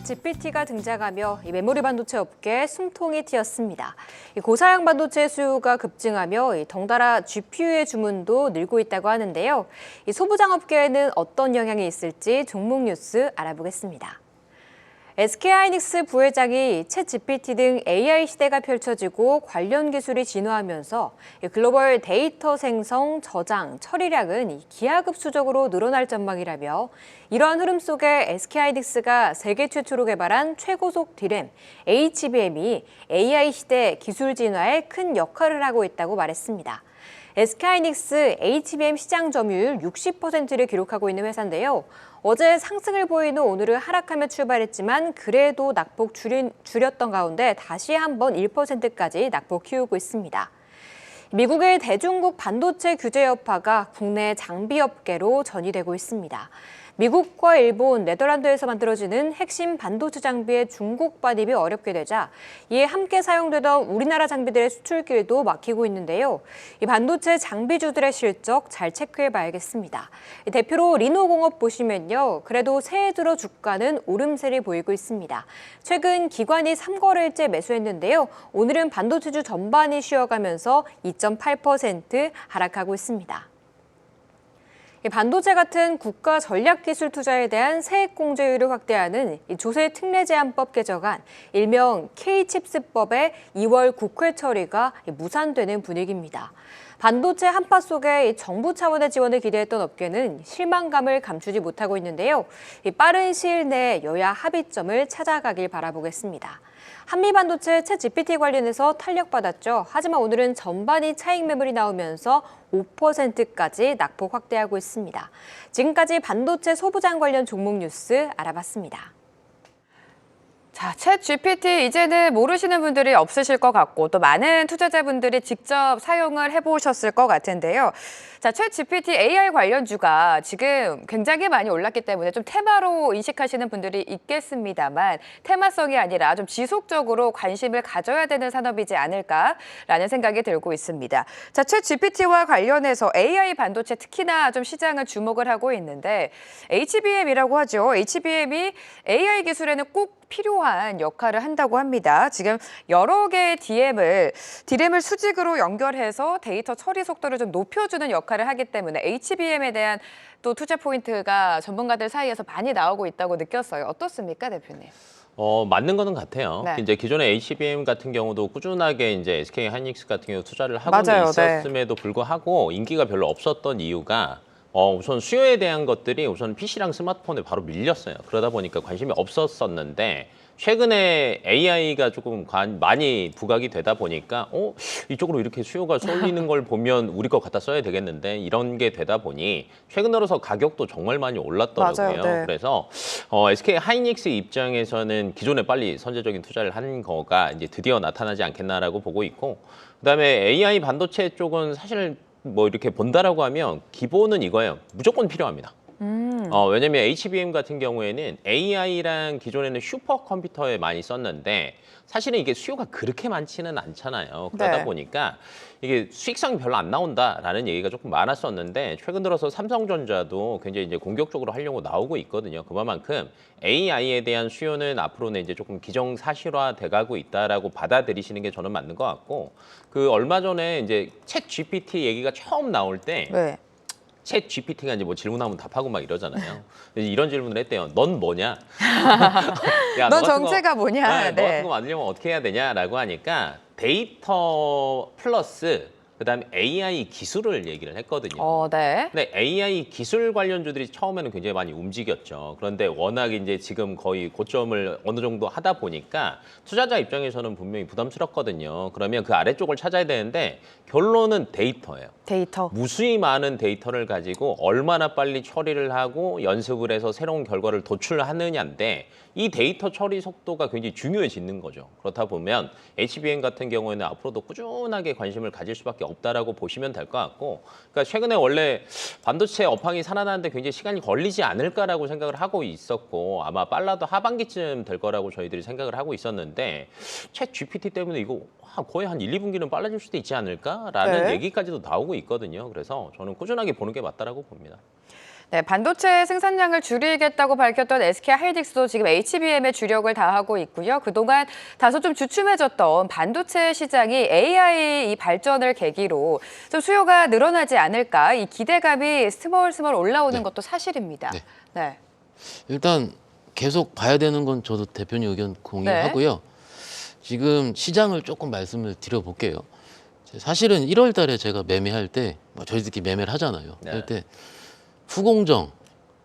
챗 GPT가 등장하며 이 메모리 반도체 업계에 숨통이 트였습니다. 고사양 반도체 수요가 급증하며 덩달아 GPU의 주문도 늘고 있다고 하는데요. 이 소부장 업계에는 어떤 영향이 있을지 종목 뉴스 알아보겠습니다. SK하이닉스 부회장이 챗 GPT 등 AI 시대가 펼쳐지고 관련 기술이 진화하면서 글로벌 데이터 생성, 저장, 처리량은 기하급수적으로 늘어날 전망이라며 이러한 흐름 속에 SK하이닉스가 세계 최초로 개발한 최고속 D램 HBM이 AI 시대 기술 진화에 큰 역할을 하고 있다고 말했습니다. SK하이닉스 HBM 시장 점유율 60%를 기록하고 있는 회사인데요. 어제 상승을 보인 후 오늘은 하락하며 출발했지만 그래도 낙폭 줄였던 가운데 다시 한번 1%까지 낙폭 키우고 있습니다. 미국의 대중국 반도체 규제 여파가 국내 장비 업계로 전이되고 있습니다. 미국과 일본, 네덜란드에서 만들어지는 핵심 반도체 장비의 중국 반입이 어렵게 되자 이에 함께 사용되던 우리나라 장비들의 수출길도 막히고 있는데요. 이 반도체 장비주들의 실적 잘 체크해봐야겠습니다. 대표로 리노공업 보시면요. 그래도 새해 들어 주가는 오름세를 보이고 있습니다. 최근 기관이 3거래일째 매수했는데요. 오늘은 반도체주 전반이 쉬어가면서 2.8% 하락하고 있습니다. 반도체 같은 국가 전략기술 투자에 대한 세액 공제율을 확대하는 조세 특례 제한법 개정안, 일명 K칩스법의 2월 국회 처리가 무산되는 분위기입니다. 반도체 한파 속에 정부 차원의 지원을 기대했던 업계는 실망감을 감추지 못하고 있는데요. 빠른 시일 내에 여야 합의점을 찾아가길 바라보겠습니다. 한미반도체 챗 GPT 관련해서 탄력받았죠. 하지만 오늘은 전반이 차익 매물이 나오면서 5%까지 낙폭 확대하고 있습니다. 지금까지 반도체 소부장 관련 종목 뉴스 알아봤습니다. 자, 챗 GPT 이제는 모르시는 분들이 없으실 것 같고 또 많은 투자자분들이 직접 사용을 해보셨을 것 같은데요. 자, 챗 GPT AI 관련주가 지금 굉장히 많이 올랐기 때문에 좀 테마로 인식하시는 분들이 있겠습니다만 테마성이 아니라 좀 지속적으로 관심을 가져야 되는 산업이지 않을까라는 생각이 들고 있습니다. 자, 챗 GPT와 관련해서 AI 반도체 특히나 좀 시장을 주목을 하고 있는데 HBM이라고 하죠. HBM이 AI 기술에는 꼭 필요한 역할을 한다고 합니다. 지금 여러 개의 D램을 수직으로 연결해서 데이터 처리 속도를 좀 높여주는 역할을 하기 때문에 HBM에 대한 또 투자 포인트가 전문가들 사이에서 많이 나오고 있다고 느꼈어요. 어떻습니까, 대표님? 맞는 거는 같아요. 네. 이제 기존의 HBM 같은 경우도 꾸준하게 이제 SK 하이닉스 같은 경우 투자를 하고 맞아요, 있었음에도 불구하고 인기가 별로 없었던 이유가 우선 수요에 대한 것들이 우선 PC랑 스마트폰에 바로 밀렸어요. 그러다 보니까 관심이 없었었는데 최근에 AI가 조금 많이 부각이 되다 보니까 이쪽으로 이렇게 수요가 쏠리는 걸 보면 우리 거 갖다 써야 되겠는데 이런 게 되다 보니 최근 들어서 가격도 정말 많이 올랐더라고요. 맞아요, 네. 그래서 SK 하이닉스 입장에서는 기존에 빨리 선제적인 투자를 한 거가 이제 드디어 나타나지 않겠나라고 보고 있고 그다음에 AI 반도체 쪽은 사실 뭐 이렇게 본다라고 하면 기본은 이거예요. 무조건 필요합니다. 왜냐면 HBM 같은 경우에는 AI랑 기존에는 슈퍼컴퓨터에 많이 썼는데 사실은 이게 수요가 그렇게 많지는 않잖아요. 그러다 네. 보니까 이게 수익성이 별로 안 나온다라는 얘기가 조금 많았었는데 최근 들어서 삼성전자도 굉장히 이제 공격적으로 하려고 나오고 있거든요. 그만큼 AI에 대한 수요는 앞으로는 이제 조금 기정사실화 돼가고 있다라고 받아들이시는 게 저는 맞는 것 같고 그 얼마 전에 이제 챗 GPT 얘기가 처음 나올 때 네. 챗 GPT가 이제 뭐 질문하면 답하고 막 이러잖아요. 이런 질문을 했대요. 넌 뭐냐? 야, 너 같은 정체가 뭐냐? 너 같은 거 만들려면 어떻게 해야 되냐라고 하니까 데이터 플러스 그다음에 AI 기술을 얘기를 했거든요. 네. 근데 AI 기술 관련주들이 처음에는 굉장히 많이 움직였죠. 그런데 워낙 이제 지금 거의 고점을 어느 정도 하다 보니까 투자자 입장에서는 분명히 부담스럽거든요. 그러면 그 아래쪽을 찾아야 되는데 결론은 데이터예요. 데이터. 무수히 많은 데이터를 가지고 얼마나 빨리 처리를 하고 연습을 해서 새로운 결과를 도출하느냐인데 이 데이터 처리 속도가 굉장히 중요해지는 거죠. 그렇다 보면 HBM 같은 경우에는 앞으로도 꾸준하게 관심을 가질 수밖에 없다라고 보시면 될 것 같고 그러니까 최근에 원래 반도체 업황이 살아나는데 굉장히 시간이 걸리지 않을까라고 생각을 하고 있었고 아마 빨라도 하반기쯤 될 거라고 저희들이 생각을 하고 있었는데 챗 GPT 때문에 이거 거의 한 1, 2분기는 빨라질 수도 있지 않을까라는 네. 얘기까지도 나오고 있거든요. 그래서 저는 꾸준하게 보는 게 맞다라고 봅니다. 네, 반도체 생산량을 줄이겠다고 밝혔던 SK 하이닉스도 지금 HBM에 주력을 다하고 있고요. 그동안 다소 좀 주춤해졌던 반도체 시장이 AI 이 발전을 계기로 좀 수요가 늘어나지 않을까 이 기대감이 스멀스멀 올라오는 네. 것도 사실입니다. 네. 네. 일단 계속 봐야 되는 건 저도 대표님 의견 공유하고요. 지금 시장을 조금 말씀을 드려볼게요. 사실은 1월 달에 제가 매매할 때 저희들끼리 매매를 하잖아요. 네. 그럴 때 후공정,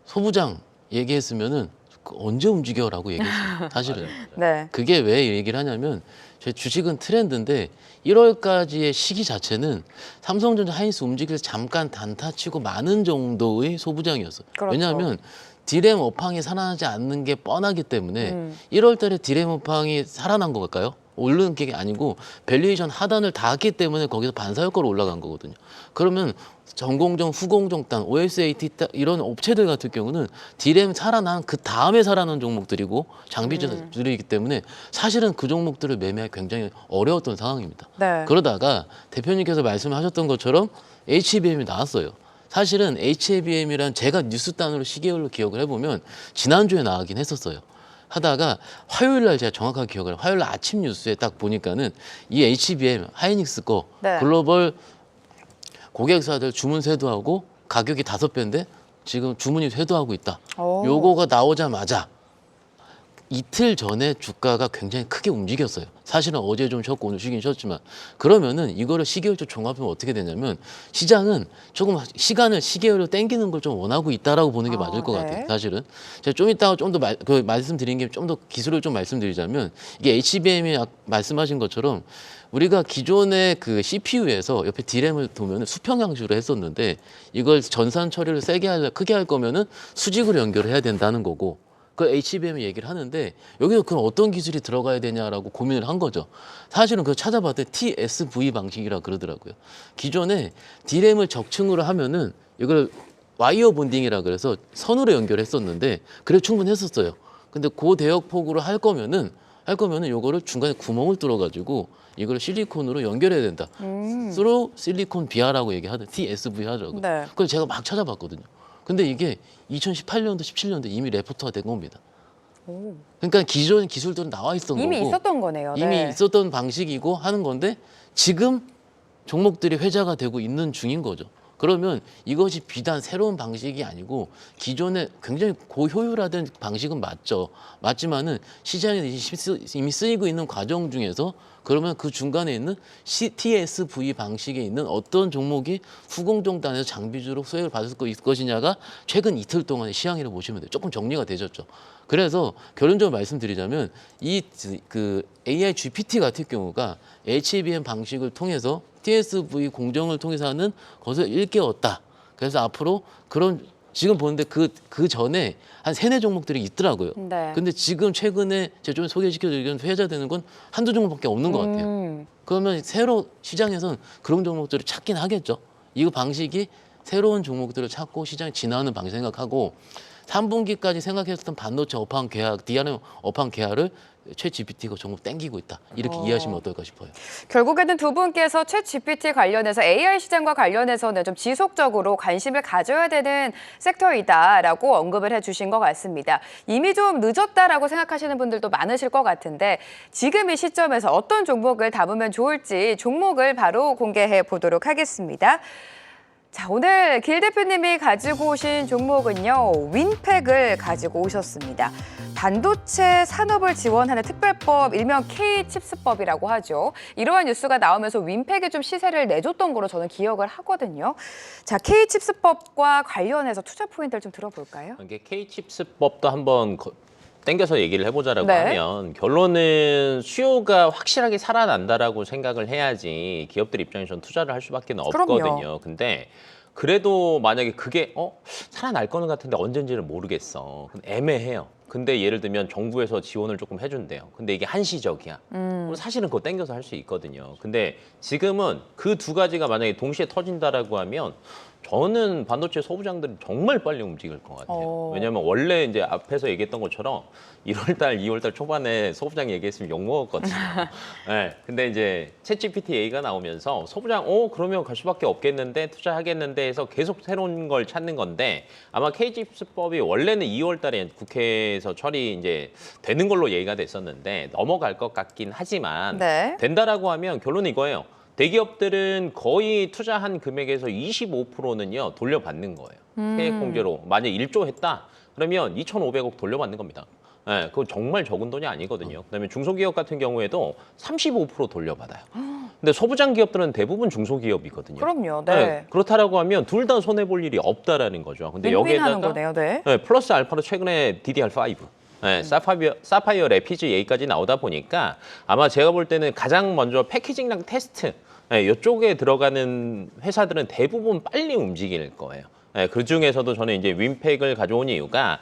소부장 얘기했으면은 언제 움직여라고 얘기했어요. 사실은. 네. 그게 왜 얘기를 하냐면 제 주식은 트렌드인데 1월까지의 시기 자체는 삼성전자 하이닉스 움직일 잠깐 단타치고 많은 정도의 소부장이었어요. 그렇죠. 왜냐하면 디램 업황이 살아나지 않는 게 뻔하기 때문에 1월 달에 디램 업황이 살아난 걸까요? 오르는 게 아니고 밸류에이션 하단을 닿았기 때문에 거기서 반사 효과로 올라간 거거든요. 그러면 전공정, 후공정 단, OSAT 이런 업체들 같은 경우는 디램 살아난 그 다음에 살아난 종목들이고 장비들이기 때문에 사실은 그 종목들을 매매하기 굉장히 어려웠던 상황입니다. 네. 그러다가 대표님께서 말씀하셨던 것처럼 HBM이 나왔어요. 사실은 HBM이란 제가 뉴스단으로 시계열로 기억을 해보면 지난주에 나가긴 했었어요. 하다가 화요일 날 제가 정확하게 기억을 해요. 화요일 날 아침 뉴스에 딱 보니까는 이 HBM 하이닉스 거 네. 글로벌 고객사들 주문 쇄도하고 가격이 5배인데 지금 주문이 쇄도하고 있다. 오. 요거가 나오자마자 이틀 전에 주가가 굉장히 크게 움직였어요. 사실은 어제 좀 쉬었고 오늘 쉬긴 쉬었지만 그러면은 이거를 시계열로 종합하면 어떻게 되냐면 시장은 조금 시간을 시계열로 땡기는 걸 좀 원하고 있다라고 보는 게 맞을 것 네. 같아요. 사실은 제가 좀 이따가 좀 더 말씀드린 게 좀 더 기술을 좀 말씀드리자면 이게 HBM이 말씀하신 것처럼 우리가 기존의 그 CPU에서 옆에 D램을 두면 수평 양식으로 했었는데 이걸 전산 처리를 크게 할 거면은 수직으로 연결을 해야 된다는 거고. 그 HBM 얘기를 하는데 여기서 그럼 어떤 기술이 들어가야 되냐라고 고민을 한 거죠. 사실은 그거 찾아봤더니 TSV 방식이라 그러더라고요. 기존에 D램을 적층으로 하면은 이걸 와이어 본딩이라 그래서 선으로 연결했었는데 그래 충분했었어요. 근데 고대역폭으로 할 거면은 요거를 중간에 구멍을 뚫어가지고 이걸 실리콘으로 연결해야 된다. 스로 실리콘 비아라고 얘기하던 TSV 하더라고요. 네. 그래서 제가 막 찾아봤거든요. 근데 이게 2018년도, 17년도 이미 레포트가 된 겁니다. 오. 그러니까 기존 기술들은 나와 있었던 이미 거고 있었던 거네요. 이미 네. 있었던 방식이고 하는 건데 지금 종목들이 회자가 되고 있는 중인 거죠. 그러면 이것이 비단 새로운 방식이 아니고 기존에 굉장히 고효율화된 방식은 맞죠. 맞지만은 시장에 이미 쓰이고 있는 과정 중에서 그러면 그 중간에 있는 TSV 방식에 있는 어떤 종목이 후공정단에서 장비주로 수혜를 받을 것이냐가 최근 이틀 동안의 시황이라고 보시면 돼요. 조금 정리가 되셨죠. 그래서 결론적으로 말씀드리자면 이 그 AI GPT 같은 경우가 HBM 방식을 통해서 TSV 공정을 통해서 하는 것을 일깨웠다. 그래서 앞으로 그런 지금 보는데 그 전에 한 3-4 종목들이 있더라고요. 네. 근데 지금 최근에 제가 좀 소개시켜드리면 회자되는 건 한두 종목밖에 없는 것 같아요. 그러면 새로 시장에서는 그런 종목들을 찾긴 하겠죠. 이 방식이 새로운 종목들을 찾고 시장에 진화하는 방식 생각하고 3분기까지 생각했던 반도체 업황 계약, DRAM 업황 계약을 최 GPT가 전부 땡기고 있다. 이렇게 이해하시면 어떨까 싶어요. 결국에는 두 분께서 챗 GPT 관련해서 AI 시장과 관련해서는 좀 지속적으로 관심을 가져야 되는 섹터이다라고 언급을 해주신 것 같습니다. 이미 좀 늦었다라고 생각하시는 분들도 많으실 것 같은데 지금 이 시점에서 어떤 종목을 담으면 좋을지 종목을 바로 공개해 보도록 하겠습니다. 자, 오늘 길 대표님이 가지고 오신 종목은요, 윈팩을 가지고 오셨습니다. 반도체 산업을 지원하는 특별법, 일명 K칩스법이라고 하죠. 이러한 뉴스가 나오면서 윈팩이 좀 시세를 내줬던 거로 저는 기억을 하거든요. 자, K칩스법과 관련해서 투자 포인트를 좀 들어볼까요? 이게 K칩스법도 한번 땡겨서 얘기를 해보자라고 네. 하면 결론은 수요가 확실하게 살아난다라고 생각을 해야지 기업들 입장에서는 투자를 할 수밖에 없거든요. 그럼요. 근데 그래도 만약에 그게 살아날 거는 같은데 언젠지는 모르겠어. 애매해요. 근데 예를 들면 정부에서 지원을 조금 해준대요. 근데 이게 한시적이야. 그럼 사실은 그거 땡겨서 할 수 있거든요. 근데 지금은 그 두 가지가 만약에 동시에 터진다라고 하면 저는 반도체 소부장들이 정말 빨리 움직일 것 같아요. 왜냐하면 원래 이제 앞에서 얘기했던 것처럼 1월달, 2월달 초반에 소부장 얘기했으면 욕 먹었거든요. 네, 근데 이제 챗GPT 얘기가 나오면서 소부장, 그러면 갈 수밖에 없겠는데 투자하겠는데 해서 계속 새로운 걸 찾는 건데 아마 KGS법이 원래는 2월달에 국회에서 처리 이제 되는 걸로 얘기가 됐었는데 넘어갈 것 같긴 하지만 네. 된다라고 하면 결론은 이거예요. 대기업들은 거의 투자한 금액에서 25%는요 돌려받는 거예요. 세액 공제로 만약 1조 했다 그러면 2,500억 돌려받는 겁니다. 네, 그거 정말 적은 돈이 아니거든요. 그다음에 중소기업 같은 경우에도 35% 돌려받아요. 근데 소부장 기업들은 대부분 중소기업이거든요. 그럼요. 네. 그렇다라고 하면 둘 다 손해 볼 일이 없다라는 거죠. 근데 윈윈하는 여기에다가 거네요. 네. 네, 플러스 알파로 최근에 DDR5, 네, 사파이어 레피즈 얘기까지 나오다 보니까 아마 제가 볼 때는 가장 먼저 패키징랑 테스트 네, 이쪽에 들어가는 회사들은 대부분 빨리 움직일 거예요. 네, 그 중에서도 저는 이제 윈팩을 가져온 이유가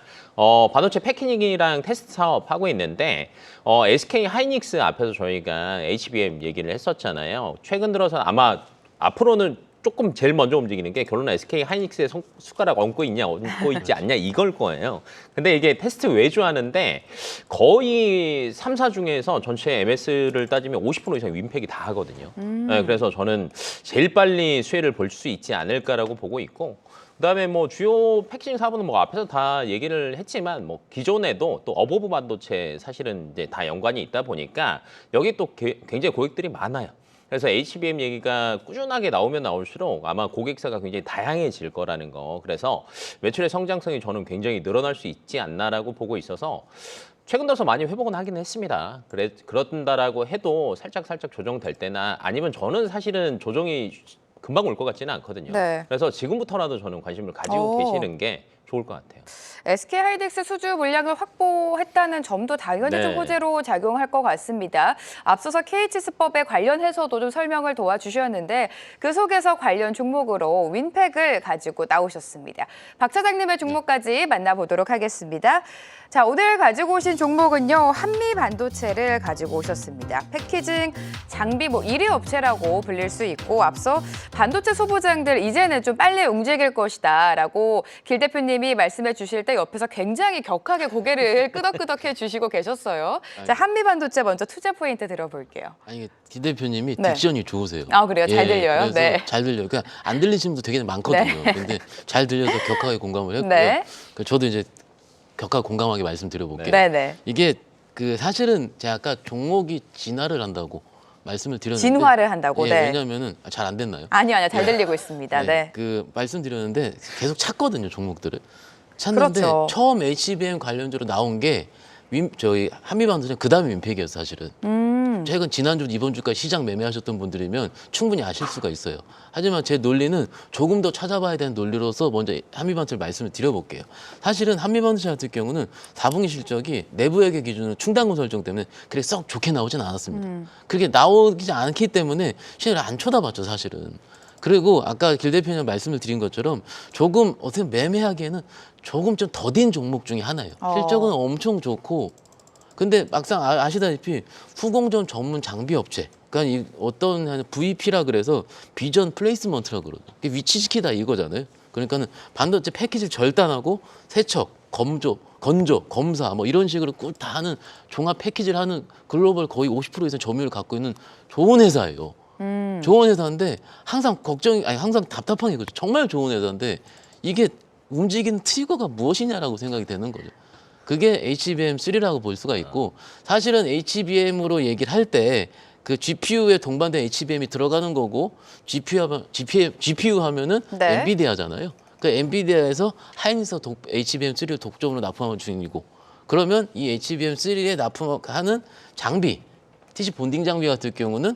반도체 패키징이랑 테스트 사업 하고 있는데 SK 하이닉스 앞에서 저희가 HBM 얘기를 했었잖아요. 최근 들어서 아마 앞으로는 조금 제일 먼저 움직이는 게 결론은 SK 하이닉스의 숟가락 얹고 있냐 얹고 있지 않냐 이걸 거예요. 근데 이게 테스트 외주하는데 거의 3사 중에서 전체 MS를 따지면 50% 이상 윈팩이 다 하거든요. 네, 그래서 저는 제일 빨리 수혜를 볼 수 있지 않을까라고 보고 있고 그다음에 뭐 주요 패키징 사업은 뭐 앞에서 다 얘기를 했지만 뭐 기존에도 또 어버브 반도체 사실은 이제 다 연관이 있다 보니까 여기 또 굉장히 고객들이 많아요. 그래서 HBM 얘기가 꾸준하게 나오면 나올수록 아마 고객사가 굉장히 다양해질 거라는 거. 그래서 매출의 성장성이 저는 굉장히 늘어날 수 있지 않나라고 보고 있어서 최근 들어서 많이 회복은 하긴 했습니다. 그런다라고 해도 살짝 조정될 때나 아니면 저는 사실은 조정이 금방 올 것 같지는 않거든요. 네. 그래서 지금부터라도 저는 관심을 가지고 계시는 게 좋을 것 같아요. SK 하이닉스 수주 물량을 확보했다는 점도 당연히 좀 네. 호재로 작용할 것 같습니다. 앞서서 KGS법에 관련해서도 좀 설명을 도와주셨는데 그 속에서 관련 종목으로 윈팩을 가지고 나오셨습니다. 박 차장님의 종목까지 만나보도록 하겠습니다. 자, 오늘 가지고 오신 종목은요. 한미 반도체를 가지고 오셨습니다. 패키징, 장비 1위 업체라고 불릴 수 있고 앞서 반도체 소부장들 이제는 좀 빨리 움직일 것이다라고 길 대표님이 말씀해 주실 때 옆에서 굉장히 격하게 고개를 끄덕끄덕해 주시고 계셨어요. 자, 한미 반도체 먼저 투자 포인트 들어볼게요. 아니 기 대표님이 네. 딕션이 좋으세요. 아, 그래요? 잘 들려요? 그래서 네. 잘 들려요. 그러니까 안 들리시는 분도 되게 많거든요. 근데 잘 들려서 격하게 공감을 했고요. 네. 저도 이제 격하게 공감하게 말씀드려볼게요. 네네. 이게 그 사실은 제가 아까 종목이 진화를 한다고 말씀을 드렸는데 진화를 한다고. 예, 네. 왜냐면은 잘 안 됐나요? 아니요. 잘 들리고 있습니다. 네, 네. 그 말씀드렸는데 계속 찾거든요 종목들을 찾는데 그렇죠. 처음 HBM 관련주로 나온 게 저희 한미반도체 그다음에 윈팩이었어요 사실은. 최근 지난주 이번 주까지 시장 매매하셨던 분들이면 충분히 아실 수가 있어요. 하지만 제 논리는 조금 더 찾아봐야 되는 논리로서 먼저 한미반도체를 말씀을 드려볼게요. 사실은 한미반도체 같은 경우는 4분기 실적이 내부회계 기준으로 충당금 설정 때문에 그렇게 썩 좋게 나오진 않았습니다. 그렇게 나오지 않기 때문에 시장을 안 쳐다봤죠 사실은. 그리고 아까 길 대표님 말씀을 드린 것처럼 조금 어떻게 매매하기에는 조금 좀 더딘 종목 중에 하나예요. 실적은 엄청 좋고 근데 막상 아시다시피 후공정 전문 장비 업체 그러니까 이 어떤 VP라 그래서 비전 플레이스먼트라 그러죠. 위치시키다 이거잖아요. 그러니까는 반도체 패키지를 절단하고 세척, 건조, 검사 뭐 이런 식으로 꾹 다 하는 종합 패키지를 하는 글로벌 거의 50% 이상 점유율을 갖고 있는 좋은 회사예요. 좋은 회사인데 항상 항상 답답한 게 그렇죠. 정말 좋은 회사인데 이게 움직이는 트리거가 무엇이냐라고 생각이 되는 거죠. 그게 HBM3라고 볼 수가 있고 사실은 HBM으로 얘기를 할 때 그 GPU에 동반된 HBM이 들어가는 거고 GPU 하면은 네. 엔비디아잖아요. 그 엔비디아에서 하이닉스 HBM3를 독점으로 납품하는 중이고 그러면 이 HBM3에 납품하는 장비 TC 본딩 장비 같은 경우는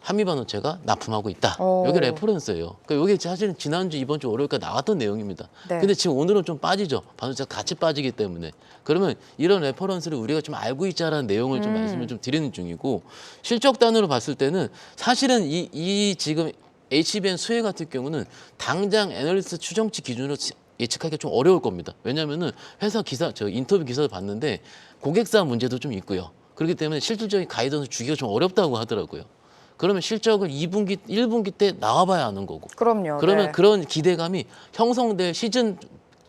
한미반도체가 납품하고 있다. 여기 레퍼런스예요. 그러니까 이게 사실은 지난주, 이번 주 월요일까지 나왔던 내용입니다. 네. 근데 지금 오늘은 좀 빠지죠. 반도체가 같이 빠지기 때문에. 그러면 이런 레퍼런스를 우리가 좀 알고 있자라는 내용을 좀 말씀을 좀 드리는 중이고 실적 단으로 봤을 때는 사실은 이 지금 HBM 수혜 같은 경우는 당장 애널리스트 추정치 기준으로 예측하기가 좀 어려울 겁니다. 왜냐하면은 회사 저 인터뷰 기사를 봤는데 고객사 문제도 좀 있고요. 그렇기 때문에 실질적인 가이던스 주기가 좀 어렵다고 하더라고요. 그러면 실적을 2분기, 1분기 때 나와봐야 하는 거고. 그럼요. 그러면 네. 그런 기대감이 형성될 시즌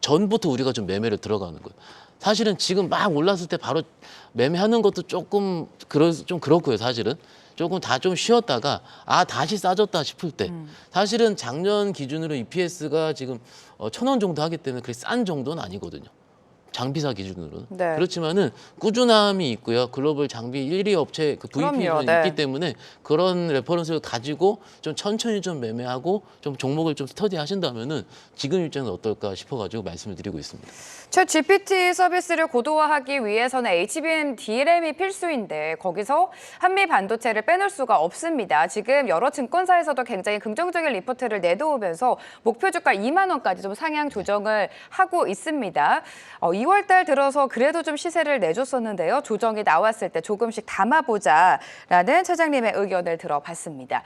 전부터 우리가 좀 매매를 들어가는 거예요. 사실은 지금 막 올랐을 때 바로 매매하는 것도 조금 좀 그렇고요. 사실은 조금 다 좀 쉬었다가 다시 싸졌다 싶을 때 사실은 작년 기준으로 EPS가 지금 1,000원 정도 하기 때문에 그렇게 싼 정도는 아니거든요. 장비사 기준으로는. 네. 그렇지만은 꾸준함이 있고요. 글로벌 장비 1위 업체 그 VP가 그럼요, 네. 있기 때문에 그런 레퍼런스를 가지고 좀 천천히 좀 매매하고 좀 종목을 좀 스터디하신다면은 지금 입장은 어떨까 싶어가지고 말씀을 드리고 있습니다. 챗 GPT 서비스를 고도화하기 위해서는 HBM DRAM이 필수인데 거기서 한미 반도체를 빼놓을 수가 없습니다. 지금 여러 증권사에서도 굉장히 긍정적인 리포트를 내놓으면서 목표 주가 2만 원까지 좀 상향 조정을 하고 있습니다. 2월 달 들어서 그래도 좀 시세를 내줬었는데요. 조정이 나왔을 때 조금씩 담아보자라는 차장님의 의견을 들어봤습니다.